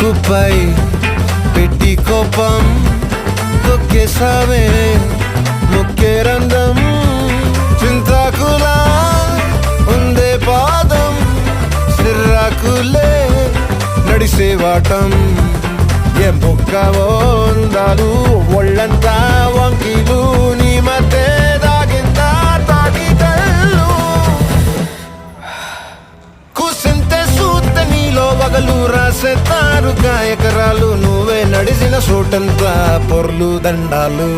ముక్కుపై పెట్టి కోపం తొక్కేసావే ముక్కే రంధ్రం చింతాకులా ఉందే పాదం సిర్రాకులే నడిసేవాటం ఏం బొక్కవో అందాలు ఒళ్ళంతా వంకీలు నీ మధ్య దాగిందా తాగి కళ్ళు కూసింతే సూత నీలో వగలు రాసేతారు గాయకరాలు నువ్వే నడిసిన చోటంతా పొర్లు దండాలు